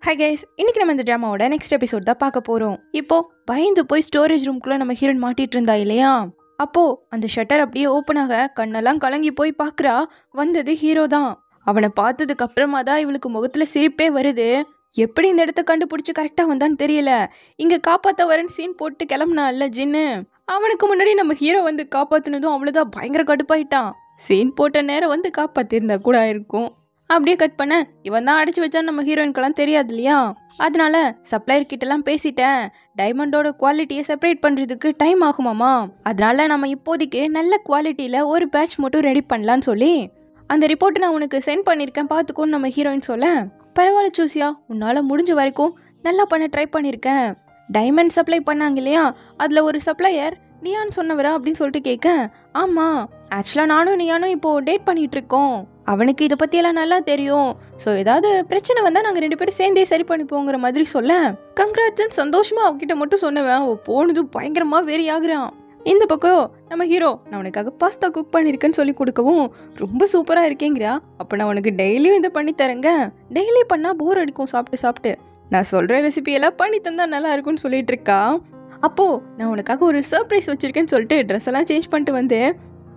Hi guys, இன்னைக்கு நம்ம இந்த ட்ராமாவோட நெக்ஸ்ட் எபிசோட் தான் பார்க்க போறோம். இப்போ பயந்து போய் ஸ்டோரேஜ் ரூம்குள்ள நம்ம ஹீரோயின் மாட்டிட்டு இருந்தா இல்லையா, அப்போ அந்த ஷட்டர் அப்படியே ஓப்பன் ஆக கண்ணெல்லாம் கலங்கி போய் பார்க்கறா. வந்தது ஹீரோ தான். அவனை பார்த்ததுக்கு அப்புறமா தான் இவளுக்கு முகத்துல சிரிப்பே வருது. எப்படி இந்த இடத்த கண்டுபிடிச்சு கரெக்டா வந்தான்னு தெரியல. இங்க காப்பாத்த வரேன்னு சீன் போட்டு கிளம்புனா இல்ல ஜின்னு, அவனுக்கு முன்னாடி நம்ம ஹீரோ வந்து காப்பாத்தினதும் அவ்வளவுதான் பயங்கர கடுப்பாயிட்டான். சீன் போட்ட நேரம் வந்து காப்பாத்திருந்தா கூட இருக்கும். அப்படியே கட் பண்ண இவன் தான் அடிச்சு வச்சா நம்ம ஹீரோயின்கெல்லாம் தெரியாது இல்லையா, அதனால சப்ளையர் கிட்டலாம் பேசிட்டேன், டைமண்டோட குவாலிட்டியை செப்பரேட் பண்றதுக்கு டைம் ஆகுமாமா, அதனால நம்ம இப்போதைக்கு நல்ல குவாலிட்டியில ஒரு பேட்ச் மட்டும் ரெடி பண்ணலான்னு சொல்லி அந்த ரிப்போர்ட்டை நான் உனக்கு சென்ட் பண்ணியிருக்கேன் பார்த்துக்கோன்னு நம்ம ஹீரோயின் சொல்ல, பரவாயில்ல சூசியா, உன்னால முடிஞ்ச வரைக்கும் நல்லா பண்ண ட்ரை பண்ணியிருக்கேன். டைமண்ட் சப்ளை பண்ணாங்க இல்லையா, அதில் ஒரு சப்ளையர் நியான் சொன்னவரா அப்படின்னு சொல்லிட்டு கேட்க, ஆமாம் ஆக்சுவலாக நானும் நியானும் இப்போது டேட் பண்ணிகிட்டு இருக்கோம், அவனுக்கு இதை பற்றியெல்லாம் நல்லா தெரியும், ஸோ ஏதாவது பிரச்சனை வந்தால் நாங்கள் 2 பேரும் சேர்ந்தே சரி பண்ணிப்போங்கிற மாதிரி சொல்ல, கங்க்ராட்ஸ்ன்னு சந்தோஷமாக அவகிட்ட மட்டும் சொன்னவன் அவள் போனதும் பயங்கரமாக வெறி ஆகுறான். இந்த பக்கம் நம்ம ஹீரோ நான் உனக்காக பாஸ்தா குக் பண்ணியிருக்கேன்னு சொல்லி கொடுக்கவும், ரொம்ப சூப்பராக இருக்கேங்கிறா, அப்போ நான் உனக்கு டெய்லியும் இதை பண்ணி தரேங்க, டெய்லி பண்ணால் போர் அடிக்கும் சாப்பிட்டு நான் சொல்கிற ரெசிபியெல்லாம் பண்ணி தந்தா நல்லா இருக்கும்னு சொல்லிட்டு இருக்கா. அப்போது நான் உனக்காக ஒரு சர்ப்ரைஸ் வச்சுருக்கேன்னு சொல்லிட்டு ட்ரெஸ் எல்லாம் சேஞ்ச் பண்ணிட்டு வந்து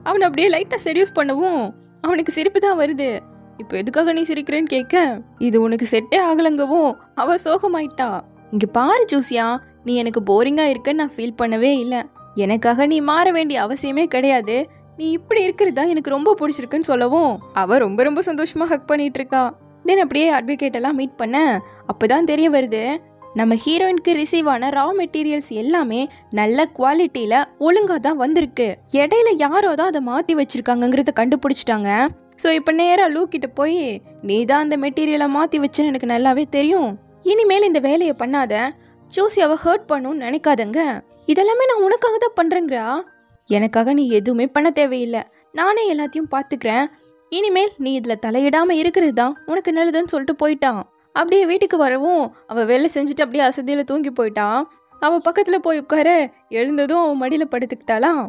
அவனை அப்படியே லைட்டாக செடியூஸ் பண்ணவும் அவனுக்கு சிரிப்பு தான் வருது. இப்போ எதுக்காக நீ சிரிக்கிறேன்னு கேட்க, இது உனக்கு செட்டே ஆகலங்கவும் அவள் சோகமாயிட்டா. இங்கே பாரு ஜூசியா, நீ எனக்கு போரிங்காக இருக்குன்னு நான் ஃபீல் பண்ணவே இல்லை, எனக்காக நீ மாற வேண்டிய அவசியமே கிடையாது, நீ இப்படி இருக்கிறதா எனக்கு ரொம்ப பிடிச்சிருக்குன்னு சொல்லவும் அவள் ரொம்ப ரொம்ப சந்தோஷமாக ஹக் பண்ணிட்டு இருக்கா. தென் அப்படியே அட்வொகேட் எல்லாம் மீட் பண்ண அப்போதான் தெரிய வருது, நம்ம ஹீரோயினுக்கு ரிசீவ் ஆன ரா மெட்டீரியல்ஸ் எல்லாமே நல்ல குவாலிட்டியில் ஒழுங்காக தான் வந்திருக்கு, இடையில யாரோ தான் அதை மாற்றி வச்சிருக்காங்கிறத கண்டுபிடிச்சிட்டாங்க. ஸோ இப்போ நேராக லூ கிட்ட போய் நீ தான் அந்த மெட்டீரியலை மாற்றி வச்சுன்னு எனக்கு நல்லாவே தெரியும், இனிமேல் இந்த வேலையை பண்ணாத, ஜூசியாவை ஹர்ட் பண்ணணும்னு நினைக்காதங்க, இதெல்லாமே நான் உனக்காக தான் பண்ணுறேங்கிறா, எனக்காக நீ எதுவுமே பண்ண தேவையில்லை, நானே எல்லாத்தையும் பார்த்துக்கிறேன், இனிமேல் நீ இதில் தலையிடாமல் இருக்கிறது தான் உனக்கு நல்லதுன்னு சொல்லிட்டு போயிட்டான். அப்படியே வீட்டுக்கு வரவும் அவள் வேலை செஞ்சுட்டு அப்படியே அசதியில் தூங்கி போயிட்டான். அவள் பக்கத்தில் போய் உட்கார எழுந்ததும் அவன் மடியில் படுத்துக்கிட்டாலாம்.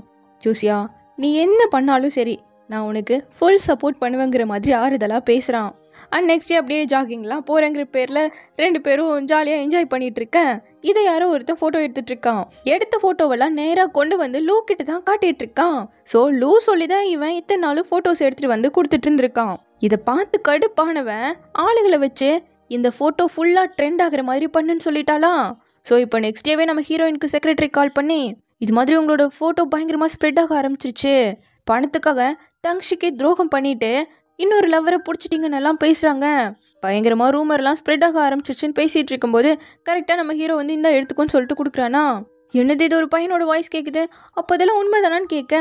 ஜூசியா, நீ என்ன பண்ணாலும் சரி நான் உனக்கு ஃபுல் சப்போர்ட் பண்ணுவேங்கிற மாதிரி ஆறுதலாக பேசுகிறான். அண்ட் நெக்ஸ்ட் டே அப்படியே ஜாகிங்லாம் போகிறேங்கிற பேரில் 2 பேரும் ஜாலியாக என்ஜாய் பண்ணிகிட்டு இருக்கேன். இதை யாரோ ஒருத்தன் ஃபோட்டோ எடுத்துகிட்டு இருக்கான். எடுத்த ஃபோட்டோவெல்லாம் நேராக கொண்டு வந்து லூ கிட்ட தான் காட்டிகிட்டு இருக்கான். ஸோ லூ சொல்லி தான் இவன் இத்தனை நாளும் ஃபோட்டோஸ் எடுத்துகிட்டு வந்து கொடுத்துட்டு இருந்திருக்கான். இதை பார்த்து கடுப்பானவன் ஆளுகளை வச்சு இந்த ஃபோட்டோ ஃபுல்லாக ட்ரெண்ட் ஆகிற மாதிரி பண்ணுன்னு சொல்லிட்டாலாம். ஸோ இப்போ நெக்ஸ்ட் டேவே நம்ம ஹீரோயினுக்கு செக்ரட்டரி கால் பண்ணி இது மாதிரி உங்களோட ஃபோட்டோ பயங்கரமாக ஸ்ப்ரெட் ஆக ஆரம்பிச்சிருச்சு, பணத்துக்காக தங்ஷிக்கு துரோகம் பண்ணிட்டு இன்னொரு லவ்வரை பிடிச்சிட்டிங்கன்னு எல்லாம் பேசுகிறாங்க, பயங்கரமாக ரூமர்லாம் ஸ்ப்ரெட் ஆக ஆரம்பிச்சிருச்சுன்னு பேசிகிட்டு இருக்கும்போது கரெக்டாக நம்ம ஹீரோ வந்து இந்த எடுத்துக்கோன்னு சொல்லிட்டு கொடுக்குறானா. என்னது இது ஒரு பையனோட வாய்ஸ் கேட்குது, அப்போ அதெல்லாம் உண்மை தானான்னு கேட்க,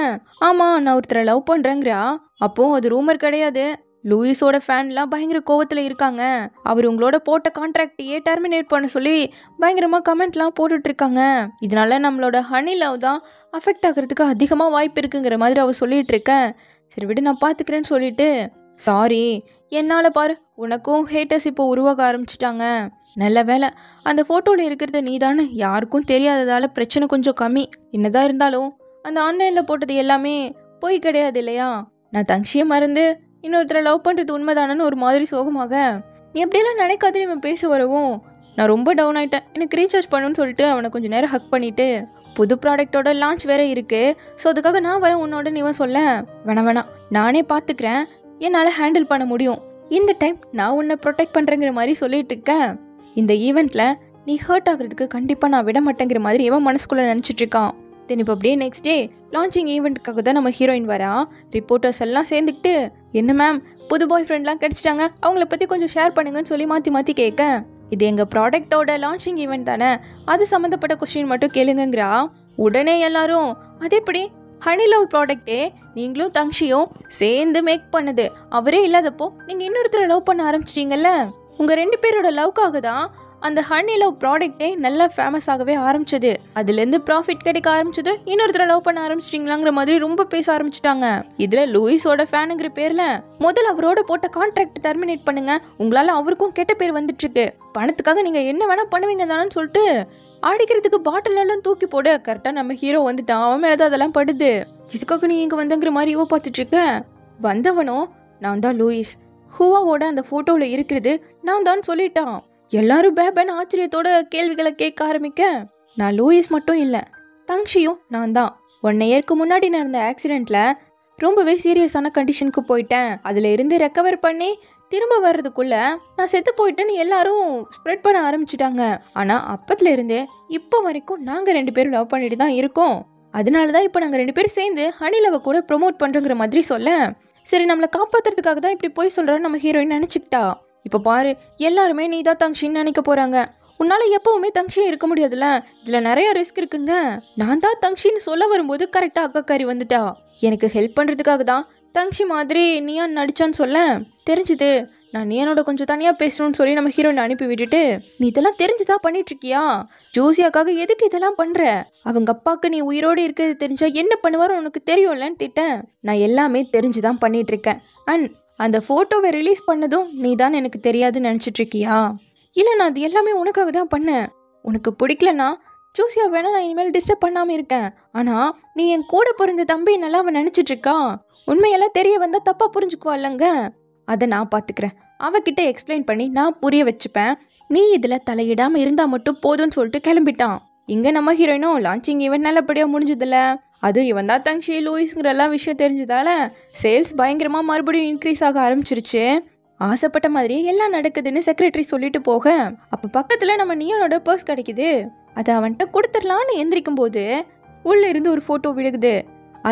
ஆமாம் நான் ஒருத்தரை லவ் பண்ணுறேங்கிறா, அப்போது அது ரூமர் கிடையாது, லூயிஸோட ஃபேன்லாம் பயங்கர கோவத்தில் இருக்காங்க, அவர் உங்களோட போட்ட கான்ட்ராக்டையே டெர்மினேட் பண்ண சொல்லி பயங்கரமாக கமெண்ட்லாம் போட்டுட்ருக்காங்க, இதனால நம்மளோட ஹனி லவ் தான் அஃபெக்ட் ஆகிறதுக்கு அதிகமாக வாய்ப்பு இருக்குங்கிற மாதிரி அவள் சொல்லிகிட்டு இருக்கேன். சரி விடு நான் பார்த்துக்கிறேன்னு சொல்லிட்டு, சாரி என்னால் பாரு உனக்கும் ஹேட்டர்ஸ் இப்போ உருவாக ஆரம்பிச்சிட்டாங்க, நல்ல வேலை அந்த ஃபோட்டோவில் இருக்கிறது நீதான்னு யாருக்கும் தெரியாததால் பிரச்சனை கொஞ்சம் கம்மி, என்னதான் இருந்தாலும் அந்த ஆன்லைனில் போட்டது எல்லாமே போய் கிடையாது இல்லையா, நான் தங்ஷியை மறந்து இன்னொருத்தரை லவ் பண்ணுறது உண்மைதானன்னு ஒரு மாதிரி சோகமாக, நீ எப்படியெல்லாம் நினைக்காதுன்னு இவன் பேச வரவும் நான் ரொம்ப டவுன் ஆகிட்டேன், எனக்கு ரீசார்ஜ் பண்ணுன்னு சொல்லிட்டு அவனை கொஞ்சம் நேரம் ஹக் பண்ணிவிட்டு, புது ப்ராடக்டோட லான்ச் வேறு இருக்குது, ஸோ அதுக்காக நான் வரேன் உன்னோட இவன் சொல்ல, வேணாம் நானே பார்த்துக்கிறேன், என்னால் ஹேண்டில் பண்ண முடியும், இந்த டைம் நான் உன்னை ப்ரொடெக்ட் பண்ணுறேங்கிற மாதிரி சொல்லிட்டு இருக்கேன், இந்த ஈவெண்ட்டில் நீ ஹர்ட் ஆகுறதுக்கு கண்டிப்பாக நான் விட மாட்டேங்கிற மாதிரி இவன் மனசுக்குள்ளே நினச்சிட்ருக்கான். தென் இப்போ அப்படியே நெக்ஸ்ட் டே லான்ச்சிங் ஈவெண்ட்டுக்காக தான் நம்ம ஹீரோயின் வரா. ரிப்போர்ட்டர்ஸ் எல்லாம் சேர்ந்துக்கிட்டு என்ன மேம் புது பாய் ஃப்ரெண்ட்லாம் கிடச்சிட்டாங்க, அவங்கள பற்றி கொஞ்சம் ஷேர் பண்ணுங்கன்னு சொல்லி மாற்றி கேட்க, இது எங்கள் ப்ராடக்டோட லான்ச்சிங் ஈவெண்ட் தானே, அது சம்மந்தப்பட்ட கொஸ்டின் மட்டும் கேளுங்கிறா. உடனே எல்லாரும் அது எப்படி ஹனி லவ் ப்ராடக்டே நீங்களும் தங்ஷியும் சேர்ந்து மேக் பண்ணுது, அவரே இல்லாதப்போ நீங்கள் இன்னொருத்தரை லவ் பண்ண ஆரம்பிச்சிட்டீங்கல்ல, உங்கள் 2 பேரோட லவ்க்காக தான் அந்த ஹனி லவ் ப்ராடக்டே நல்லா ஃபேமஸ் ஆகவே ஆரம்பிச்சது, அதுலேருந்து ப்ராஃபிட் கிடைக்க ஆரம்பிச்சது, இன்னொருத்தரை லவ் பண்ண ஆரம்பிச்சிட்டிங்களாங்கிற மாதிரி ரொம்ப பேச ஆரம்பிச்சிட்டாங்க. இதில் லூயிஸோட ஃபேனுங்கிற பேரில் முதல்ல அவரோட போட்ட கான்ட்ராக்ட் டெர்மினேட் பண்ணுங்க, உங்களால் அவருக்கும் கெட்ட பேர் வந்துட்டுருக்கு, பணத்துக்காக நீங்கள் என்ன வேணால் பண்ணுவீங்க தானேன்னு சொல்லிட்டு அடிக்கிறதுக்கு பாட்டில் எல்லாம் தூக்கி போட கரெக்டாக நம்ம ஹீரோ வந்துட்டான். அவன் மேலே தான் அதெல்லாம் படுது, இதுக்காக நீ இங்கே வந்தங்கிற மாதிரி இவ பார்த்துட்ருக்க. வந்தவனோ நான் தான் லூயிஸ், ஹூவாவோட அந்த ஃபோட்டோவில் இருக்கிறது நான் தான் சொல்லிட்டான், எல்லாரும் பேபன் ஆச்சரியத்தோட கேள்விகளை கேட்க ஆரம்பிக்க, நான் லூயிஸ் மட்டும் இல்லை, தங்ஷியும் நான் தான். 1 இயருக்கு முன்னாடி நடந்த ஆக்சிடெண்ட்ல ரொம்பவே சீரியஸான கண்டிஷனுக்கு போயிட்டேன். அதுல இருந்து ரெக்கவர் பண்ணி திரும்ப வர்றதுக்குள்ள நான் செத்து போயிட்டேன்னு எல்லாரும் ஸ்ப்ரெட் பண்ண ஆரம்பிச்சுட்டாங்க. ஆனா அப்பத்துல இருந்து இப்போ வரைக்கும் நாங்க 2 பேரும் லவ் பண்ணிட்டு தான் இருக்கோம். அதனாலதான் இப்போ நாங்க 2 பேரும் சேர்ந்து ஹனிலவை கூட ப்ரொமோட் பண்றோங்கிற மாதிரி சொல்ல, சரி நம்மளை காப்பாத்துறதுக்காக தான் இப்படி போய் சொல்றான்னு நம்ம ஹீரோயின் நினைச்சுக்கிட்டா. இப்ப பாரு, எல்லாருமே நீ தான் தங்ஷின்னு நினைக்க போறாங்க. உன்னால எப்பவுமே தங்ஷியா இருக்க முடியாதுல்ல, இதுல நிறைய ரிஸ்க் இருக்குங்க. நான் தான் தங்ஷின்னு சொல்ல வரும்போது கரெக்டா அக்காக்காரி வந்துட்டா. எனக்கு ஹெல்ப் பண்றதுக்காக தான் தங்ஷி மாதிரி நியான் நடிச்சான்னு சொல்ல, தெரிஞ்சுது நான் நியானோட கொஞ்சம் தனியா பேசணும்னு சொல்லி நம்ம ஹீரோயின் அனுப்பி விட்டுட்டு, நீ இதெல்லாம் தெரிஞ்சுதான் பண்ணிட்டு இருக்கியா? ஜோசியாக்காக எதுக்கு இதெல்லாம் பண்ற? அவங்க அப்பாவுக்கு நீ உயிரோடு இருக்கிறது தெரிஞ்சா என்ன பண்ணுவாரோ உனக்கு தெரியும்லன்னு திட்டேன். நான் எல்லாமே தெரிஞ்சுதான் பண்ணிட்டு இருக்கேன். அண்ட் அந்த போட்டோவை ரிலீஸ் பண்ணதும் நீ தான் எனக்கு தெரியாதுன்னு நினைச்சிட்டு இருக்கியா? இல்லை, நான் அது எல்லாமே உனக்காக தான் பண்ணேன். உனக்கு பிடிக்கலன்னா ஜோசியா வேணா நான் இனிமேல் டிஸ்டர்ப் பண்ணாம இருக்கேன். ஆனா நீ என் கூட பிறந்த தம்பி நல்லா அவன் நினைச்சிட்டு இருக்கா. உண்மையெல்லாம் தெரிய வந்தா தப்பா புரிஞ்சுக்குவா இல்லைங்க. அதை நான் பாத்துக்கிறேன். அவகிட்ட எக்ஸ்பிளைன் பண்ணி நான் புரிய வச்சுப்பேன். நீ இதுல தலையிடாம இருந்தா மட்டும் போதும்னு சொல்லிட்டு கிளம்பிட்டான். இங்க நம்ம ஹீரோயினும் லான்ச்சிங் ஈவென்ட் நல்லபடியா முடிஞ்சதில்ல. அது இவன் தான் தங்ஷி லூயிஸ்ங்கிற எல்லா விஷயம் தெரிஞ்சதால சேல்ஸ் பயங்கரமா மறுபடியும் இன்க்ரீஸ் ஆக ஆரம்பிச்சிருச்சு. ஆசைப்பட்ட மாதிரி எல்லாம் நடக்குதுன்னு செக்ரட்டரி சொல்லிட்டு போக, அப்ப பக்கத்துல நம்ம நியானோட பர்ஸ் கிடைக்குது. அதை அவன்கிட்ட கொடுத்துடலான்னு எந்திரிக்கும் போது உள்ள இருந்து ஒரு போட்டோ விழுகுது.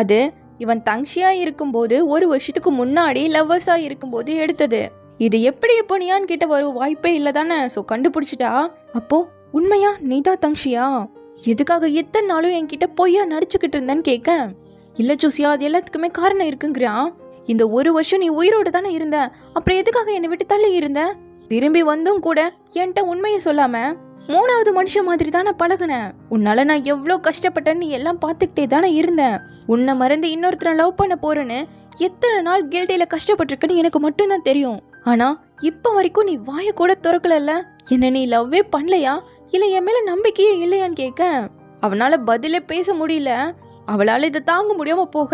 அது இவன் தங்ஷியா இருக்கும்போது 1 வருஷத்துக்கு முன்னாடி லவ்வர்ஸா இருக்கும்போது எடுத்தது. இது எப்படி இப்போ நியான் கிட்ட வரும் வாய்ப்பே இல்லதானே. ஸோ கண்டுபிடிச்சிட்டா. அப்போ உண்மையா நீதான் தங்ஷியா? எதுக்காக இத்தனை நாளும் என்கிட்ட பொய்யா நடிச்சுக்கிட்டு இருந்தேன்னு கேட்க, இல்ல ஜோசியா, அது எல்லாத்துக்குமே காரணம் இருக்குங்கிறான். இந்த 1 வருஷம் நீ உயிரோடு தானே இருந்த, அப்புறம் எதுக்காக என்னை விட்டு தள்ளி இருந்த? திரும்பி வந்தும் கூட என்கிட்ட உண்மையை சொல்லாம 3வது மனுஷன் மாதிரி தானே பழகுன. உன்னால நான் எவ்வளோ கஷ்டப்பட்டேன்னு எல்லாம் பார்த்துக்கிட்டே தானே இருந்தேன். உன்னை மறந்து இன்னொருத்தரை லவ் பண்ண போறேன்னு எத்தனை நாள் கில்ட்டில கஷ்டப்பட்டிருக்குன்னு எனக்கு மட்டும்தான் தெரியும். ஆனா இப்ப வரைக்கும் நீ வாய கூட திறக்கல. என்ன நீ லவ்வே பண்ணலையா, இல்ல என் மேல நம்பிக்கையே இல்லையான்னு கேட்க, அவனால பதிலே பேச முடியல. அவளால இதை தாங்க முடியாம போக,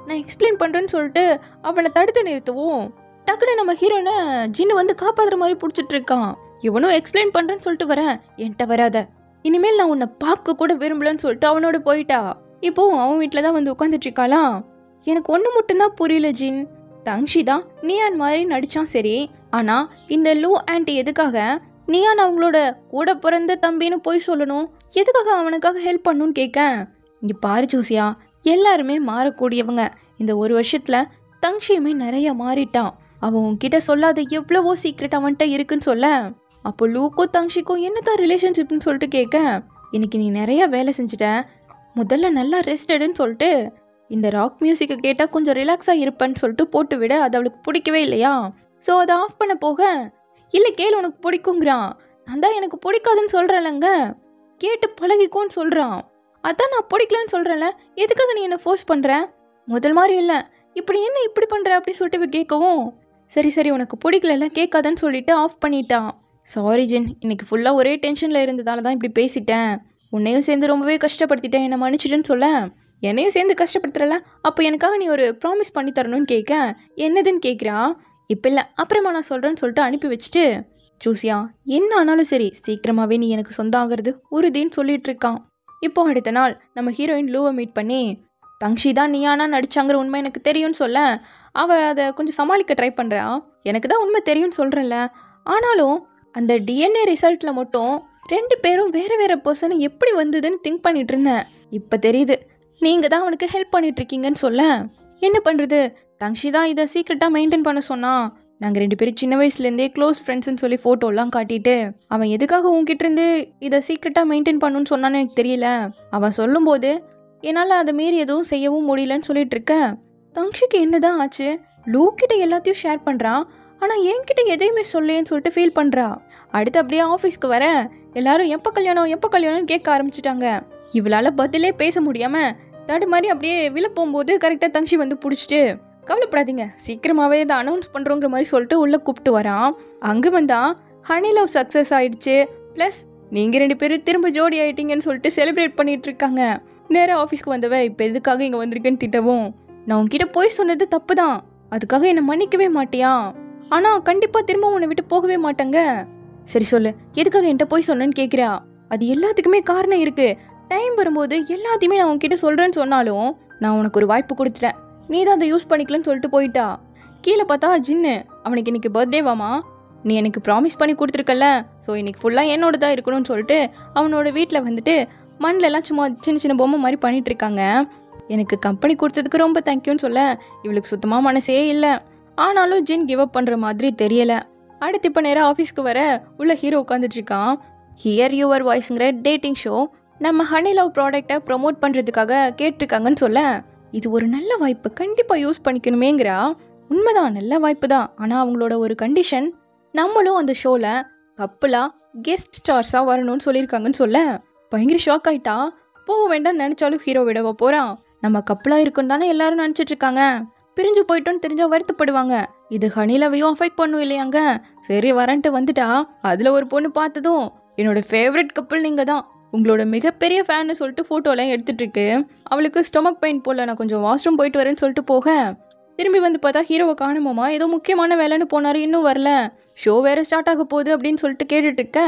நான் எக்ஸ்பிளைன் பண்றேன்னு சொல்லிட்டு அவளை தடுத்து நிறுத்துவோம். டக்குன்னு நம்ம ஹீரோனை ஜின்னு வந்து காப்பாத்துற மாதிரி பிடிச்சிட்டு இருக்கான். இவனும் எக்ஸ்பிளைன் பண்றேன்னு சொல்லிட்டு வர, என்கிட்ட வராத, இனிமேல் நான் உன்னை பார்க்க கூட விரும்பலன்னு சொல்லிட்டு அவனோட போயிட்டா. இப்போ அவன் வீட்டுலதான் வந்து உட்காந்துட்டு இருக்காளாம். எனக்கு ஒண்ணு மட்டும்தான் புரியல ஜின், தங்ஷி தான் நியான் மாதிரி நடிச்சான் சரி, ஆனா இந்த லூ ஆன்ட்டி எதுக்காக நியான் அவங்களோட கூட பிறந்த தம்பின்னு போய் சொல்லணும்? எதுக்காக அவனுக்காக ஹெல்ப் பண்ணணும்னு கேட்க, இங்க பாரு ஜோசியா, எல்லாருமே மாறக்கூடியவங்க. இந்த 1 வருஷத்துல தங்ஷியுமே நிறைய மாறிட்டான். அவன் உன்கிட்ட சொல்லாத எவ்வளவோ சீக்ரெட் அவன்கிட்ட இருக்குன்னு சொல்ல, அப்போ லூக்கும் தங்ஷிக்கும் என்னதான் ரிலேஷன்ஷிப்னு சொல்லிட்டு கேட்க, இன்னைக்கு நீ நிறைய வேலை செஞ்சுட்ட, முதல்ல நல்லா ரெஸ்ட் எடுன்னு சொல்லிட்டு இந்த ராக் மியூசிக்கை கேட்டால் கொஞ்சம் ரிலாக்ஸாக இருப்பேன்னு சொல்லிட்டு போட்டு விட, அது அவளுக்கு பிடிக்கவே இல்லையா. ஸோ அதை ஆஃப் பண்ண போக, இல்லை கேளு உனக்கு பிடிக்குங்கிறான். நான் தான் எனக்கு பிடிக்காதுன்னு சொல்கிறேன்லங்க, கேட்டு பழகிக்கோன்னு சொல்கிறான். அதான் நான் பிடிக்கலன்னு சொல்கிறேன்ல, எதுக்காக நீ என்னை ஃபோர்ஸ் பண்ணுற? முதல் மாதிரி இல்லை, இப்படி என்ன இப்படி பண்ணுற அப்படின்னு சொல்லிட்டு கேட்கவும், சரி சரி உனக்கு பிடிக்கல கேட்காதன்னு சொல்லிட்டு ஆஃப் பண்ணிட்டான். சாரி ஜின், இன்னைக்கு ஃபுல்லாக ஒரே டென்ஷனில் இருந்ததால தான் இப்படி பேசிட்டேன். உன்னையும் சேர்ந்து ரொம்பவே கஷ்டப்படுத்திட்டேன், என்னை மன்னிச்சிடுன்னு சொல்ல, என்னையும் சேர்ந்து கஷ்டப்படுத்துறல, அப்போ எனக்காக நீ ஒரு ப்ராமிஸ் பண்ணி தரணும்னு கேட்க, என்னதுன்னு கேட்குறான். இப்போ இல்லை அப்புறமா நான் சொல்கிறேன்னு சொல்லிட்டு அனுப்பி வச்சுட்டு, ஜோசியா என்ன ஆனாலும் சரி சீக்கிரமாகவே நீ எனக்கு சொந்தம் ஆகிறது உறுதின்னு சொல்லிட்டு இருக்கான். இப்போ அடுத்த நாள் நம்ம ஹீரோயின் லூவை மீட் பண்ணி, தங்ஷி தான் நியானா நடிச்சாங்கிற உண்மை எனக்கு தெரியும்னு சொல்ல, அவள் அதை கொஞ்சம் சமாளிக்க ட்ரை பண்ணுறா. எனக்கு தான் உண்மை தெரியும்னு சொல்கிறேன்ல, ஆனாலும் அந்த டிஎன்ஏ ரிசல்ட்டில் மட்டும் 2 பேரும் வேறு வேறு பர்சன் எப்படி வந்ததுன்னு திங்க் பண்ணிட்டு இருந்தேன். இப்போ தெரியுது நீங்கள் தான் அவனுக்கு ஹெல்ப் பண்ணிட்டு இருக்கீங்கன்னு சொல்ல, என்ன பண்ணுறது, தங்ஷி தான் இதை சீக்ரெட்டாக மெயின்டைன் பண்ண சொன்னான். நாங்கள் 2 பேரும் சின்ன வயசுலேருந்தே க்ளோஸ் ஃப்ரெண்ட்ஸ்ன்னு சொல்லி ஃபோட்டோலாம் காட்டிட்டு, அவன் எதுக்காக உங்ககிட்ட இருந்து இதை சீக்ரெட்டாக மெயின்டைன் பண்ணணும்னு சொன்னான்னு எனக்கு தெரியல. அவன் சொல்லும்போது என்னால் அதை மீறி எதுவும் செய்யவும் முடியலன்னு சொல்லிட்டு இருக்க, தங்ஷிக்கு என்னதான் ஆச்சு, லூக்கிட்ட எல்லாத்தையும் ஷேர் பண்ணுறான், ஆனால் என்கிட்ட எதையுமே சொல்லேன்னு சொல்லிட்டு ஃபீல் பண்ணுறா. அடுத்து அப்படியே ஆஃபீஸ்க்கு வர எல்லாரும் எப்போ கல்யாணம்னு கேட்க ஆரம்பிச்சிட்டாங்க. இவளால் பதிலே பேச முடியாமல் தடு மாதிரி அப்படியே விழப்போகும்போது கரெக்டாக தங்ஷி வந்து பிடிச்சிட்டு, கவலைப்படாதீங்க சீக்கிரமாகவே இதை அனௌன்ஸ் பண்ணுறோங்கிற மாதிரி சொல்லிட்டு உள்ளே கூப்பிட்டு வரான். அங்கே வந்தால் ஹனி லவ் சக்ஸஸ் ஆயிடுச்சு, ப்ளஸ் நீங்கள் 2 பேரும் திரும்ப ஜோடி ஆகிட்டீங்கன்னு சொல்லிட்டு செலிப்ரேட் பண்ணிட்டு இருக்காங்க. நேராக ஆஃபீஸ்க்கு வந்தவ இப்போ எதுக்காக இங்கே வந்திருக்கேன்னு திட்டவும், நான் உன்கிட்ட போய் சொன்னது தப்பு தான், அதுக்காக என்னை மன்னிக்கவே மாட்டியா, ஆனால் கண்டிப்பாக திரும்ப உன்னை விட்டு போகவே மாட்டேங்க, சரி சொல்லு, எதுக்காக என்கிட்ட போய் சொன்னேன்னு கேட்குறா. அது எல்லாத்துக்குமே காரணம் இருக்கு. டைம் வரும்போது எல்லாத்தையுமே நான் உன்கிட்ட சொல்கிறேன்னு சொன்னாலும் நான் உனக்கு ஒரு வாய்ப்பு கொடுத்துட்டேன், நீ தான் அதை யூஸ் பண்ணிக்கலன்னு சொல்லிட்டு போயிட்டா. கீழே பார்த்தா ஜின்னு, அவனுக்கு இன்னைக்கு பர்த்டேவாமா, நீ எனக்கு ப்ராமிஸ் பண்ணி கொடுத்துருக்கல, ஸோ இன்னைக்கு ஃபுல்லாக என்னோட தான் இருக்கணும்னு சொல்லிட்டு அவனோட வீட்டில் வந்துட்டு மண்ணிலெல்லாம் சும்மா சின்ன சின்ன பொம்மை மாதிரி பண்ணிட்டு இருக்காங்க. எனக்கு கம்பெனி கொடுத்ததுக்கு ரொம்ப தேங்க்யூன்னு சொல்ல இவளுக்கு சுத்தமாக மனசே இல்லை. ஆனாலும் ஜின் கிவ் அப் பண்ணுற மாதிரி தெரியலை. அடுத்து இப்போ நேராக ஆஃபீஸ்க்கு வர உள்ள ஹீரோ உட்காந்துட்டு இருக்கான். ஹியர் யுவர் வாய்ஸ்ங்கிற டேட்டிங் ஷோ நம்ம ஹனி லவ் ப்ராடக்டை ப்ரொமோட் பண்ணுறதுக்காக கேட்டிருக்காங்கன்னு சொல்ல, இது ஒரு நல்ல வாய்ப்பு, கண்டிப்பாக யூஸ் பண்ணிக்கணுமேங்கிறா. உண்மைதான், நல்ல வாய்ப்பு தான். ஆனால் அவங்களோட ஒரு கண்டிஷன், நம்மளும் அந்த ஷோவில் கப்பலாக கெஸ்ட் ஸ்டார்ஸாக வரணும்னு சொல்லியிருக்காங்கன்னு சொல்ல பயங்கர ஷாக் ஆகிட்டா. போக வேண்டாம்னு நினச்சாலும் ஹீரோ விடவா போகிறான். நம்ம கப்பலாக இருக்குன்னு தானே எல்லாரும் நினச்சிட்டு இருக்காங்க, பிரிஞ்சு போயிட்டோன்னு தெரிஞ்சால் வருத்தப்படுவாங்க, இது ஹனிலவையும் அஃபெக்ட் பண்ணும் இல்லையாங்க. சரி வரன்ட்டு வந்துட்டா. அதில் ஒரு பொண்ணு பார்த்ததும் என்னோட ஃபேவரட் கப்பல் நீங்கள் தான், உங்களோட மிகப்பெரிய ஃபேன்னு சொல்லிட்டு ஃபோட்டோலாம் எடுத்துகிட்டு இருக்கு. அவளுக்கு ஸ்டொமக் பெயின் போல், நான் கொஞ்சம் வாஷ்ரூம் போயிட்டு வரேன்னு சொல்லிட்டு போக திரும்பி வந்து பார்த்தா ஹீரோவை காணுமாமா, ஏதோ முக்கியமான வேலைன்னு போனார், இன்னும் வரல, ஷோ வேறு ஸ்டார்ட் ஆக போகுது அப்படின்னு சொல்லிட்டு கேட்டுட்டு இருக்க.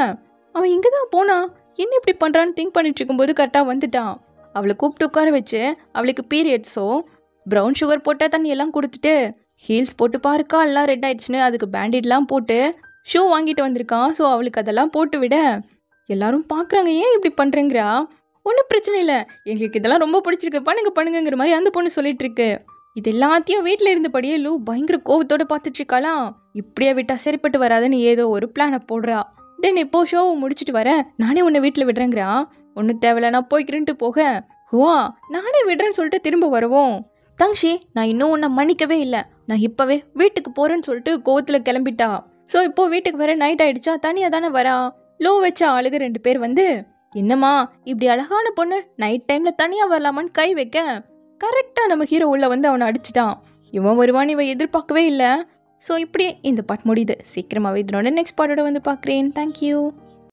அவன் இங்கே தான் போனா, என்ன இப்படி பண்ணுறான்னு திங்க் பண்ணிட்டு இருக்கும்போது கரெக்டாக வந்துட்டான். அவளை கூப்பிட்டு உட்கார வச்சு அவளுக்கு பீரியட்ஸோ ப்ரௌன் சுகர் போட்ட தண்ணியெல்லாம் கொடுத்துட்டு ஹீல்ஸ் போட்டு பாருக்கா எல்லாம் ரெட் ஆயிடுச்சுன்னு அதுக்கு பேண்டேட்லாம் போட்டு ஷூ வாங்கிட்டு வந்திருக்கான். ஸோ அவளுக்கு அதெல்லாம் போட்டு விட எல்லாரும் பார்க்குறாங்க, ஏன் இப்படி பண்ணுறேங்கிறா. ஒன்றும் பிரச்சனை இல்லை, எங்களுக்கு இதெல்லாம் ரொம்ப பிடிச்சிருக்கு, பண்ணுங்கிற மாதிரி அந்த பொண்ணு சொல்லிட்டு இருக்கு. இது எல்லாத்தையும் வீட்டில் இருந்தபடியே லூ பயங்கர கோவத்தோடு பார்த்துட்டு இருக்காளாம். இப்படியே விட்டா சரிப்பட்டு வராதுன்னு ஏதோ ஒரு பிளானை போடுறா. தென் இப்போ ஷோவை முடிச்சுட்டு வரேன், நானே உன்னை வீட்டில் விடுறேங்கிறா. ஒன்றும் தேவையில்ல, நான் போய்க்கிறேன்ட்டு போக, ஹுவா நானே விடுறேன்னு சொல்லிட்டு திரும்ப வரவும், தங்ஷி நான் இன்னும் உன்னை மன்னிக்கவே இல்லை, நான் இப்போவே வீட்டுக்கு போகிறேன்னு சொல்லிட்டு கோவத்தில் கிளம்பிட்டா. ஸோ இப்போ வீட்டுக்கு வர நைட் ஆகிடுச்சா, தனியாக தானே வரா. லோ வச்ச ஆளுக 2 பேர் வந்து, என்னம்மா இப்படி அழகான பொண்ணு நைட் டைமில் தனியாக வரலாமான்னு கை வைக்க கரெக்டாக நம்ம ஹீரோ உள்ள வந்து அவனை அடிச்சிட்டான். இவன் வருவான் இவன் எதிர்பார்க்கவே இல்லை. ஸோ இப்படியே இந்த பாட் முடியுது. சீக்கிரமாகவே இதனோட நெக்ஸ்ட் பாட்டோட வந்து பார்க்குறேன். தேங்க்யூ.